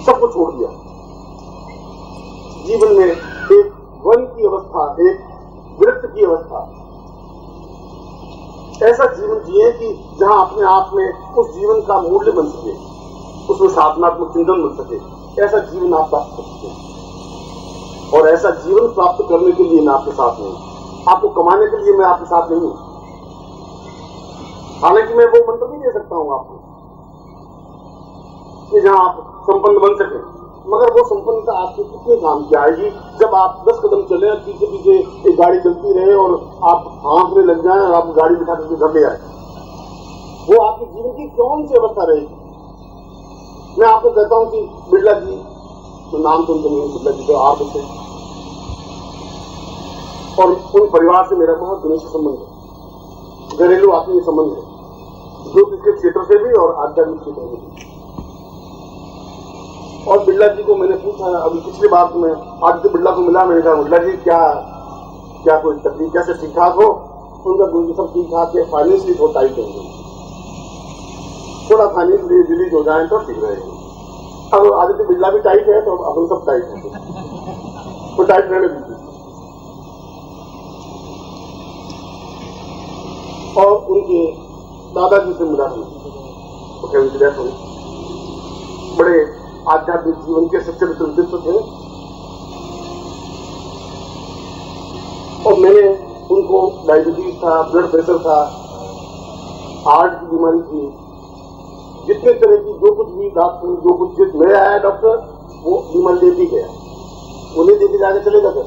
सबको छोड़ दिया। जीवन में एक वन की अवस्था, एक वृत्त की अवस्था, ऐसा जीवन जिए कि जहां अपने आप में उस जीवन का मूल्य बन सके, उसमें साधनात्मक चिंतन बन सके, ऐसा जीवन आप प्राप्त कर सकते हैं। और ऐसा जीवन प्राप्त करने के लिए मैं आपके साथ नहीं, आपको कमाने के लिए मैं आपके साथ नहीं हूं। हालांकि मैं वो मंत्र भी दे सकता हूं आपको कि जहां आप संपन्न बन सके, मगर वो संपन्नता आपके कितने काम की आएगी जब आप 10 कदम चले, पीछे पीछे एक गाड़ी चलती रहे और आप हाथ में लग जाए और आप गाड़ी बिठा करके घर ले आए। वो आपके जीवन की कौन सी अवस्था रहेगी? मैं आपको कहता हूं कि बिरला जी, तो नाम सुनते हैं बिरला जी, तो आप उसे और उन परिवार से मेरा बहुत घनिष्ठ संबंध है, घरेलू आत्मीय संबंध है, जो इसके क्षेत्र से भी और आध्यात्मिक क्षेत्र में भी। और बिरला जी को मैंने पूछा, अभी पिछली बार मैं आदित्य बिरला को मिला, मैंने कहा बिरला जी क्या कोई तकलीफ, कैसे ठीक ठाक हो? उनका गुरु सब ठीक ठाक है, फाइनेंशियली थोड़ा टाइट है, थोड़ा फाइनेंशियली रिलीज हो जाए तो ठीक रहेगा। अब आदित्य बिरला भी टाइट है तो अब हम सब टाइट है, तो टाइट रहने दीजिए। और उनके दादाजी से मिला था, बड़े आध्यात्मिक जीवन के सच्चे व्यक्तित्व थे। और मैंने उनको डायबिटीज था, ब्लड प्रेशर था, हार्ट की बीमारी थी, जितने तरह की जो कुछ भी डॉक्टर, जो कुछ जिस ले आया डॉक्टर, वो बीमारी लेती गया, उन्हें लेके जाके चलेगा। सर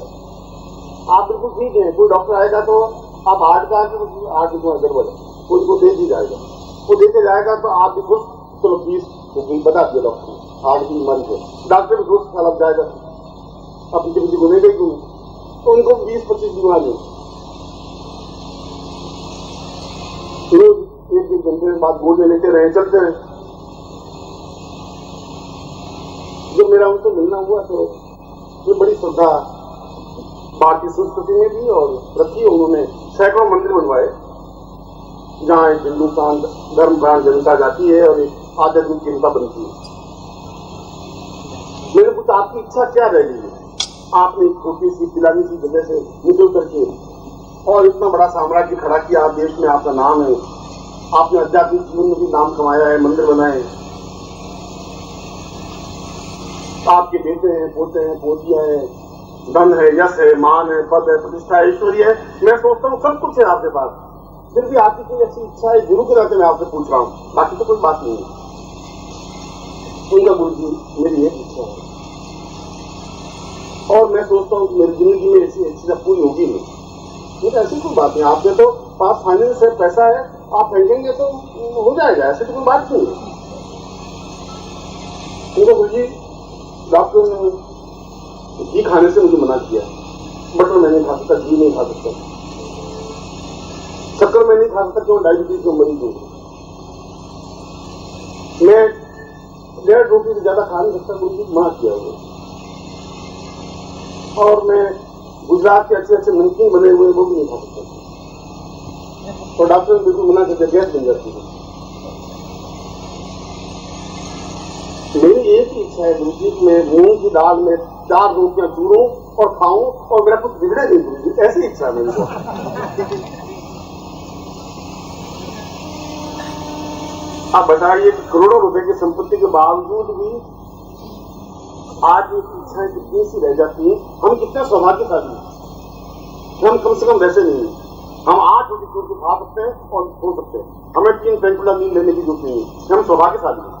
आप बिल्कुल ठीक है, कोई डॉक्टर आएगा तो आप हार्ट का हार्ट गड़बड़ है, उनको दे दी जाएगा, वो देके जाएगा तो आप भी खुश, चलो फीस बता दिया डॉक्टर ने, हार्ट की बीमारी से डॉक्टर भी खुश लग जाएगा, अपनी जिंदगी गुनेगा ही क्यों? तो उनको 20-25 बीमारी रोज एक घंटे बाद गोले लेते रहे, चलते रहे। जब मेरा उनसे मिलना हुआ तो ये बड़ी श्रद्धा भारतीय संस्कृति में भी और रखी, उन्होंने सैकड़ों मंदिर बनवाए जहां एक हिंदुस्तान धर्म प्राण जनता जाती है और एक आध्यात्मिक चिंता बनती है। मैंने पूछा आपकी इच्छा क्या रह गई है? आपने एक छोटी सी पिलानी सी जगह से निकल करके और इतना बड़ा साम्राज्य खड़ा किया, देश में आपका नाम है, आपने आध्यात्मिक जीवन में भी नाम कमाया है, मंदिर बनाए, आपके बेटे हैं, पोते हैं, पोतियां हैं, धन है, यश है, मान है, पद है, प्रतिष्ठा है, ऐश्वर्य है, मैं सोचता हूँ सब कुछ है आपके पास, फिर भी आपकी कोई ऐसी इच्छा है? गुरु के नाते मैं आपसे पूछ रहा हूँ, बाकी तो कोई बात नहीं है। उनका गुरु जी मेरी एक इच्छा है और मैं सोचता हूँ कि मेरी जिंदगी में ऐसी इच्छा पूरी होगी नहीं। मुझे ऐसी कोई बात नहीं, आपके तो पास फाइनेंस है, पैसा है, आप फेंकेंगे तो हो जाएगा, ऐसी तो कोई बात नहीं है। उनको गुरु जी डॉक्टर ने घी खाने से मुझे मना किया, बटर मैं नहीं खा सकता, घी नहीं खा सकता, शक्कर मैं नहीं खा सकता, क्यों? डायबिटीज को मरीज हूँ मैं, 1.5 रोटी से ज्यादा खा नहीं सकता, गुरु जी मना किया हुआ। और मैं गुजरात के अच्छे अच्छे नमकीन बने हुए वो भी नहीं खा सकता, और डॉक्टर ने बिल्कुल मना करके गैस बन जाती है। मेरी एक ही इच्छा है गुरु जी, मैं मूंग की दाल में 4 रोटियां चूरूं और खाऊं और मेरा कुछ बिगड़े नहीं गुरु जी, ऐसी इच्छा है मेरी को। आप बताइए कि करोड़ों रुपए की संपत्ति के बावजूद भी आज ये इच्छाएं कितनी सी रह जाती है। हम कितने सौभाग्यशाली हैं, हम कम से कम वैसे नहीं हैं। हम 8 रोटी चूर के खा सकते हैं और सो सकते हैं, हमें 3 पेंटुला नींद लेने की जरूरत नहीं है, हम सौभाग्यशाली हैं,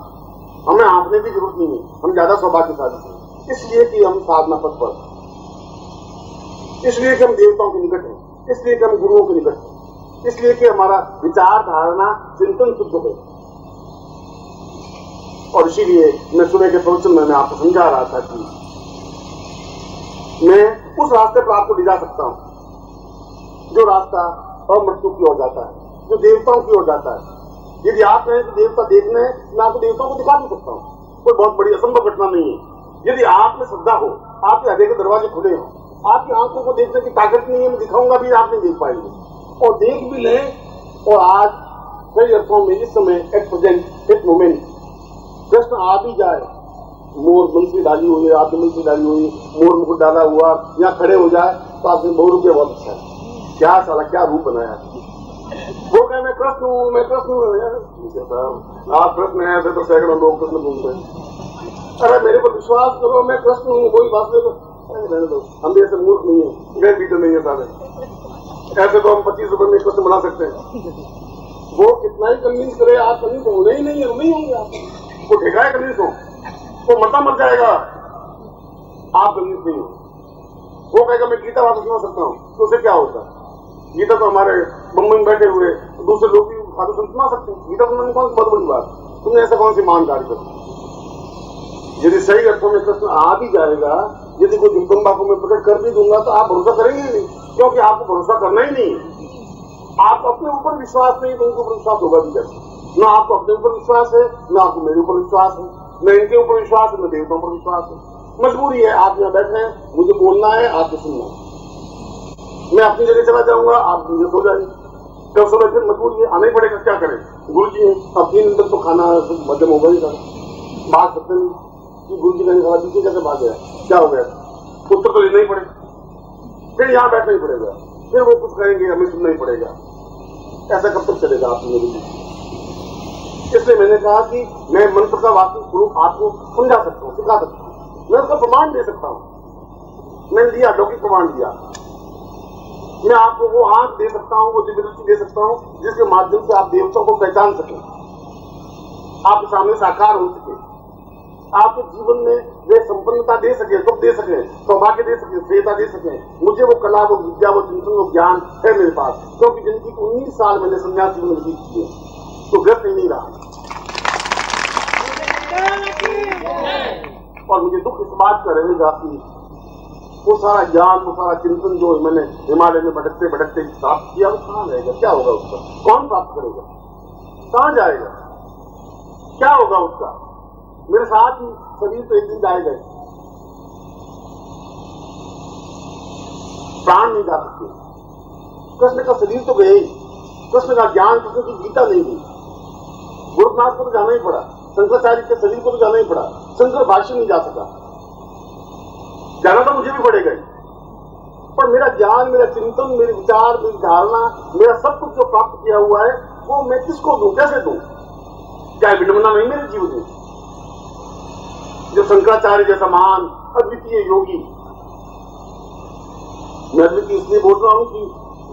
हमें आंकने की जरूरत नहीं है, हम ज्यादा सौभाग्यशाली हैं। इसलिए कि हम साधना पथ पर, इसलिए कि हम देवताओं के निकट हैं, इसलिए कि हम गुरुओं के निकट हैं, इसलिए कि हमारा विचार धारणा चिंतन शुद्ध है। और इसीलिए मैं सुबह के प्रवचन में मैं आपको समझा रहा था कि मैं उस रास्ते पर आपको ले जा सकता हूं जो रास्ता अमृत्यु की ओर जाता है, जो देवताओं की ओर जाता है। यदि आप कहें कि देवता देखने हैं, मैं आपको देवताओं को दिखा भी सकता हूं, कोई बहुत बड़ी असंभव घटना नहीं है। यदि आप में श्रद्धा हो, आपके हृदय के दरवाजे खुले हो, आपकी आंखों को देखने की ताकत नहीं है, मैं दिखाऊंगा भी आप नहीं देख पाएंगे, और देख भी लें। और आज कई अर्थों में इस समय एट प्रेजेंट इस मोमेंट प्रश्न आ भी जाए मोर बंसी डाली हुई है, आपने बंसी डाली हुई, मोर मुकुट डाला हुआ, यहाँ खड़े हो जाए तो आपने बहु रुपया बहुत अच्छा है, क्या साला क्या रूप बनाया। वो कहे मैं कृष्ण हूँ, मैं कृष्ण हूँ। आप कृष्ण हैं ऐसे तो सैकड़ों लोग कृष्ण घूमते हैं। अरे मेरे को विश्वास करो, मैं कृष्ण हूँ, वही बात ले दो। हम भी ऐसे मूर्ख नहीं है, गए भी तो नहीं है सारे, ऐसे तो हम 25 रुपए में कृष्ण बना सकते हैं। वो कितना ही कन्विंस करे, आप कन्विंस होने ही नहीं है, नहीं होंगे आप। वो ठेका है कन्विंस हो, वो मरता मर जाएगा, आप कन्विंस नहीं हो। वो कहेगा मैं गीता वापस सुना सकता हूँ, तो उसे क्या होता है? गीता तो हमारे बम्बई में बैठे हुए दूसरे लोग भी साधु संत सुना सकते हैं। गीता सुनने में कौन सी बहुत बड़ी बात, तुमने ऐसा कौन सी मान कार्य कर। यदि सही अर्थों में कृष्ण आ भी जाएगा, यदि कोई जगदम्बा को मैं प्रकट कर भी दूंगा तो आप भरोसा करेंगे नहीं, क्योंकि आपको भरोसा करना ही नहीं है। आप अपने ऊपर विश्वास नहीं, तो उनके ऊपर विश्वास होगा भी कैसे? न आपको अपने ऊपर विश्वास है, न आपको मेरे ऊपर विश्वास है, न इनके ऊपर विश्वास है, न देवताओं पर विश्वास है। मजबूरी है, आप यहाँ बैठे हैं, मुझे बोलना है, आपको सुनना है। मैं अपनी जगह चला जाऊंगा, आप मुझे सो जाएंगे, कब समय फिर मजबूरी है, आना ही पड़ेगा, क्या करें। गुरु जी अब 3 दिन तक तो खाना मध्यम होगा ही सारा, भाग सकते नहीं कि गुरु जी ने कहा दूसरी जगह भाग गया, क्या हो गया, उत्तर तो लेना ही पड़ेगा, फिर यहाँ बैठना ही पड़ेगा, फिर वो कुछ कहेंगे हमें सुनना ही पड़ेगा। ऐसा कब तक चलेगा आप मेरे लिए? इसलिए मैंने कहा कि मैं मंत्र का वास्तविक स्वरूप आपको समझा सकता हूँ, सिखा सकता हूँ, मैं उसका प्रमाण दे सकता हूँ। मैंने दिया, लौकिक प्रमाण दिया। मैं आपको वो आंख दे सकता हूँ, वो दिव्य दृष्टि दे सकता हूँ, जिसके माध्यम से आप देवताओं को पहचान सकें, आपके सामने साकार हो सके, आपके जीवन में वे संपन्नता दे सके, सुख दे सके, सौभाग्य दे सके, श्रेयता दे सके। मुझे वो कला, वो विद्या, वो चिंतन, वो ज्ञान है मेरे पास, क्योंकि जिंदगी को 19 साल मैंने सन्यासी में व्यतीत किए, तो ग्रस्त नहीं रहा। और मुझे दुख इस बात का रहेगा कि वो सारा ज्ञान, वो सारा चिंतन जो मैंने हिमालय में भटकते भटकते प्राप्त किया, वो कहाँ रहेगा, क्या होगा उसका, कौन प्राप्त करेगा, कहाँ जाएगा, क्या होगा उसका? मेरे साथ ही शरीर तो एक दिन जाएगा, प्राण नहीं जा सकते। कृष्ण का शरीर तो गया ही, कृष्ण का ज्ञान, कृष्ण की गीता नहीं गई। गोरखनाथ को तो जाना ही पड़ा, शंकराचार्य के शरीर को तो जाना ही पड़ा, शंकर भाष्य नहीं जा सका, जाना तो मुझे भी पड़ेगा। पर मेरा ज्ञान, मेरा चिंतन, मेरे विचार, मेरी धारणा, मेरा सब कुछ जो प्राप्त किया हुआ है, वो मैं किसको दूं, कैसे दूं? क्या विडंबना नहीं मेरे जीवन में? जो शंकराचार्य जैसा महान अद्वितीय योगी, मैं अद्वितीय इसलिए बोल रहा हूं कि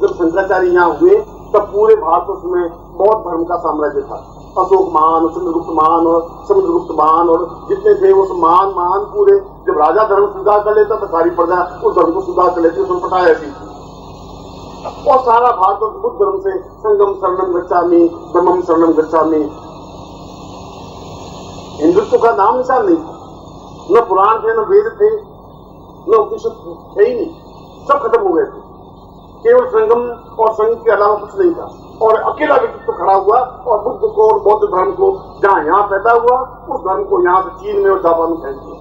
जब शंकराचार्य यहाँ हुए तब पूरे भारतवर्ष में बौद्ध धर्म का साम्राज्य था। अशोक महान, चंद्रगुप्त महान और समुद्रगुप्त महान और जितने थे वो महान महान पूरे। जब राजा धर्म स्वीकार कर लेता तो सारी प्रजा उस धर्म को स्वीकार कर लेती, उसमें पटाया ऐसी थी। और सारा भारतवर्ष बुद्ध धर्म से संगम शरणम गच्छामि, ब्रह्मम शरणम गच्छामि, हिंदुत्व का नाम निशान नहीं था। न पुराण थे, न वेद थे, न उपनिषद थे ही नहीं, सब खत्म हो गए थे। केवल संगम और संघ के अलावा कुछ नहीं था। और अकेला व्यक्तित्व खड़ा हुआ और बुद्ध को और बौद्ध धर्म को जहां यहाँ पैदा हुआ, उस धर्म को यहाँ से चीन में और जापान में फेंक दिया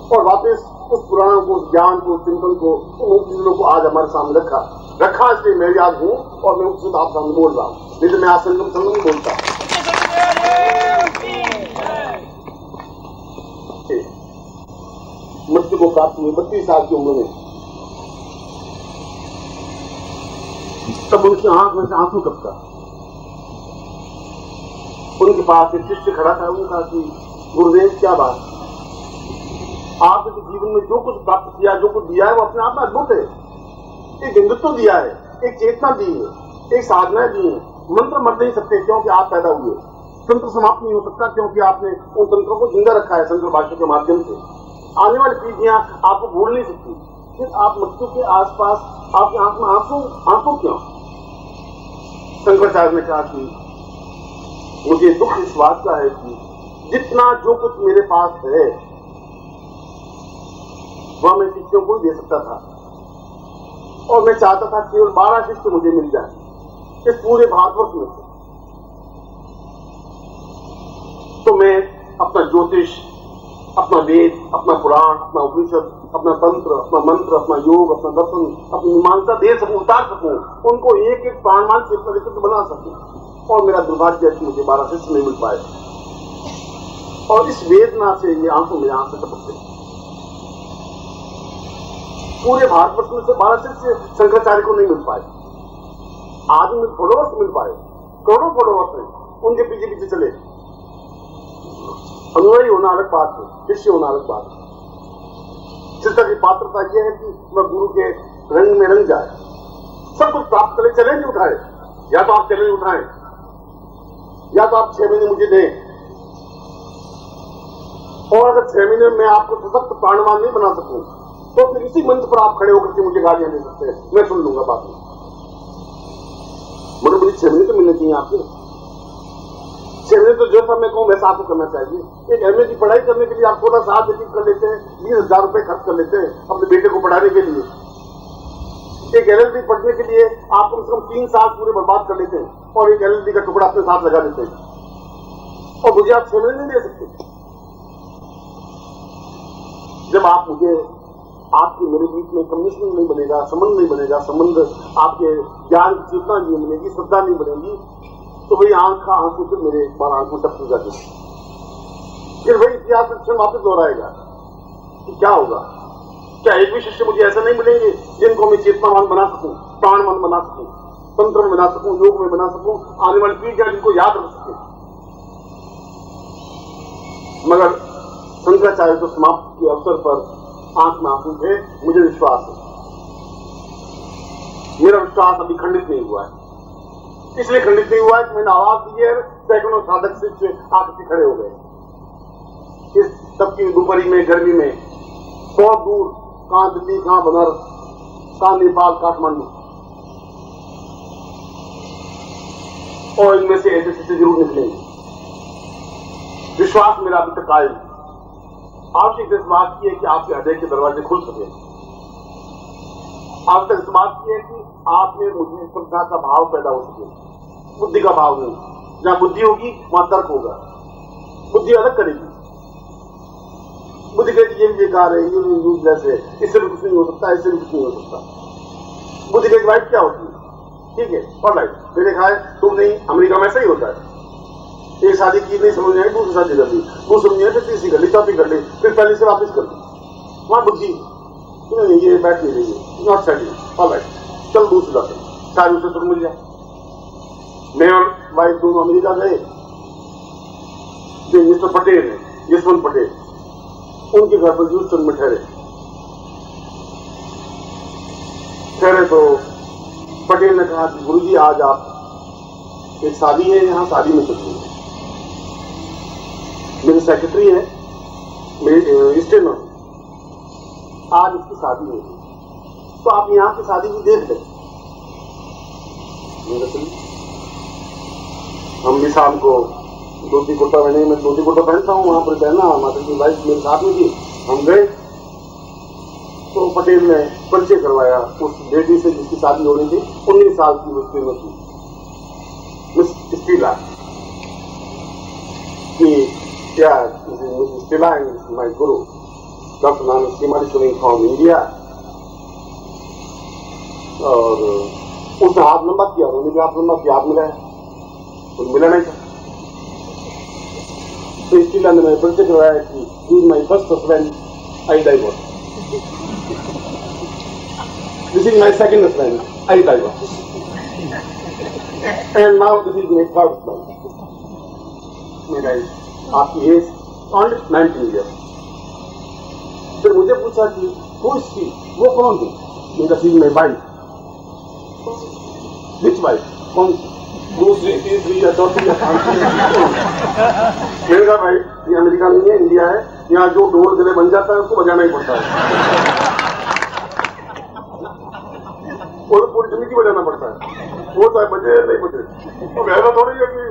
और वापस उस पुराणों को, उस ज्ञान को, चिंतन को, उन उपनिषदों को आज हमारे सामने रखा। इसलिए मैं याद हूँ और मैं उपनिषद आप सामने बोल रहा हूँ, नहीं तो मैं आज संगम ही बोलता। मृत्यु को प्राप्त हुए 32 साल की उम्र में, तब उनकी आंख में से आंसू टपका। उनके पास एक शिष्य खड़ा था, उन्होंने कहा कि गुरुदेव क्या बात, आपने तो जीवन में जो कुछ प्राप्त किया, जो कुछ दिया है वो अपने आप में अद्भुत है। एक हिंदुत्व दिया है, एक चेतना दी है, एक साधना दी है। मंत्र मर नहीं सकते क्योंकि आप पैदा हुए, तंत्र समाप्त नहीं हो सकता क्योंकि आपने उन तंत्रों को जिंदा रखा है शंकर भाष्य के माध्यम से। आने वाली पीढ़ियां आपको भूल नहीं सकती। फिर आप मृत्यु के आसपास आपकी आंख में आंसू क्यों? शंकराचार्य ने कहा कि मुझे दुख इस बात का है कि जितना जो कुछ मेरे पास है वह मैं शिष्यों को दे सकता था, और मैं चाहता था केवल 12 शिष्य मुझे मिल जाए इस पूरे भारतवर्ष में से। तो मैं अपना ज्योतिष, अपना वेद, अपना पुराण, अपना उपनिषद, अपना तंत्र, अपना मंत्र, अपना योग, अपना दर्शन, अपनी मीमांसा दे सकूं, उतार सकूं, उनको एक एक प्राणमान से इतना विशुद्ध बना सकूं। और मेरा दुर्भाग्य है कि मुझे 12 शिष्य नहीं मिल पाए। और इस वेदना से ये आंखों में आंसू टपकते। पूरे भारतवर्ष में से 12 शिष्य शंकराचार्य को नहीं मिल पाए। आज उनमें फॉलोअर्स मिल पाए, करोड़ों फॉलोअर्स हैं, उनके पीछे पीछे चले। अनुयायी होना अलग बात है, शिष्य होना अलग बात है। शिष्य की पात्रता यह है कि वह गुरु के रंग में रंग जाए, सब कुछ प्राप्त करे, चैलेंज उठाए। या तो आप चैलेंज उठाएं, या तो आप 6 महीने मुझे दें, और अगर 6 महीने में आपको सशक्त प्राणवान नहीं बना सकूं तो फिर इसी मंच पर आप खड़े होकर के मुझे गालियां दे सकते हैं, मैं सुन लूंगा बात में। मगर मुझे 6 महीने तो मिलने चाहिए आपके। 6 महीने तो जो था मैं कहूं वैसा आपको करना चाहिए। एक एमए की पढ़ाई करने के लिए आप 16 साल व्यतीत कर लेते हैं, 20,000 रुपए खर्च कर लेते हैं अपने बेटे को पढ़ाने के लिए। एक LLB पढ़ने के लिए आप कम से कम 3 साल पूरे बर्बाद कर लेते हैं और एक LLB का टुकड़ा अपने साथ लगा देते हैं, और मुझे आप 6 महीने नहीं दे सकते। जब आप मुझे, आपके मेरे बीच में कम्युनिकेशन नहीं बनेगा, संबंध नहीं बनेगा, संबंध आपके ज्ञान की चेतना नहीं बनेगी, श्रद्धा नहीं बनेगी, तो वही आंख का आंसू फिर मेरे एक बार आंखों टपक जाते, फिर वही इतिहास क्षण वापस दोहराएगा कि क्या होगा। क्या एक भी शिष्य मुझे ऐसा नहीं मिलेंगे जिनको मैं चेतनावान बना सकूं, प्राणवान बना सकूं, तंत्र में बना सकूं, योग में बना सकूं, आने वाली पीढ़ियां जिनको याद रख सके। मगर शंकराचार्य को समाप्ति के अवसर पर आंख में आंसू थे, मुझे विश्वास है। मेरा विश्वास अभी खंडित नहीं हुआ है, इसलिए खंडित नहीं हुआ है कि मैंने आवाज दी है, सैकड़ों साधक शिष्य आके खड़े हो गए। इस सबकी दोपहरी में, गर्मी में, बहुत दूर, कहां दिल्ली, कहां बनारस, कहां नेपाल, काठमांडू, और इनमें से ऐसे शिष्य जरूर निकलेंगे। विश्वास मेरा अभी तक कायम है। आवश्यक इस बात की है कि आपके हृदय के दरवाजे खुल सके। आवश्यक इस बात की है कि आपने मुझे श्रद्धा का भाव पैदा हो सके, बुद्धि का भाव नहीं। जहां बुद्धि होगी वहां तर्क होगा, बुद्धि अलग करेगी। बुद्धि कहेगी ये भी बेकार है, ये भी यूजलेस है, इससे भी कुछ नहीं हो सकता, इससे भी कुछ नहीं हो सकता। बुद्धि कहेगी वाइट क्या होती है, ठीक है, और लाइट मैंने कहा है, तुम नहीं, अमेरिका में ऐसा ही होता है। एक शादी की नहीं समझ आई, दूसरी शादी कर ली, दूसरी समझ आई, फिर तीसरी कर ली, चौथी कर ली, फिर पहले से वापस कर ली। वहां बुद्धि नहीं, ये बैठ नहीं रही है, नॉट सेटिंग, ऑलराइट, चल दूसरी बात है, शायद उसे सुख मिल जाए। मैं और वाइफ दोनों अमेरिका गए, जो मिस्टर पटेल है, यशवंत पटेल, उनके घर पर ह्यूस्टन में ठहरे तो पटेल ने कहा कि गुरुजी आज आप, एक शादी है यहाँ, शादी में चलिए। मेरी सेक्रेटरी है, मेरी स्टेनर, आज इसकी शादी होगी, तो आप यहाँ की शादी भी देख लें। हम भी शाम को धोती कुर्ता पहने, मैं धोती कुर्ता पहनता हूँ, वहां पर पहना, माता की वाइफ मेरे साथ में थी, हम गए तो पटेल ने परिचय करवाया उस बेटी से जिसकी शादी हो रही थी, 19 साल की वो स्टेनर थी, मिस स्टीला, कि क्या स्टीला and my Guru doctor Nanak Shrimali from India. और उसने हाथ लंबा किया, उन्होंने भी हाथ लंबा किया, हाथ मिलाया, तो मिला नहीं था। तो स्टीला ने मैं परिचय करवाया कि he is my first husband, I divorce, this is my second husband, I divorce, and now this is my third husband. मेरा आपकी एज ओनली 19 ईयर्स। फिर मुझे पूछा कि वो इसकी, वो कौन थी? मेरा सी में वाइफ, विच वाइफ, कौन, दूसरी, तीसरी या चौथी या पांचवी? मैंने कहा भाई ये अमेरिका नहीं है, इंडिया है, यहाँ जो ढोल गले बन जाता है उसको बजाना ही पड़ता है, और पूरी जिंदगी बजाना पड़ता है, वो चाहे बजे या नहीं बजे। तो ऐसा थोड़ी है कि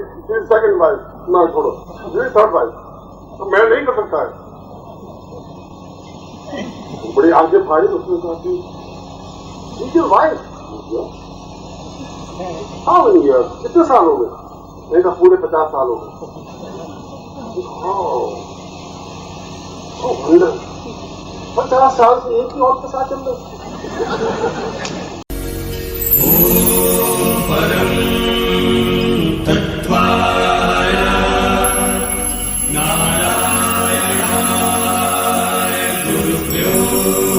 सेकंड वाइफ ना छोड़ो, थर्ड वाइफ, तो मैं नहीं कर सकता है। बड़ी आगे फाड़ी, उसने कहा कि वाइफ, हाँ बनी यार, कितने साल हो गए? मैंने कहा पूरे 50 साल हो गए। 50 साल से एक ही औरत के साथ चल रहे। परम तत्वाय नारायण Yeah.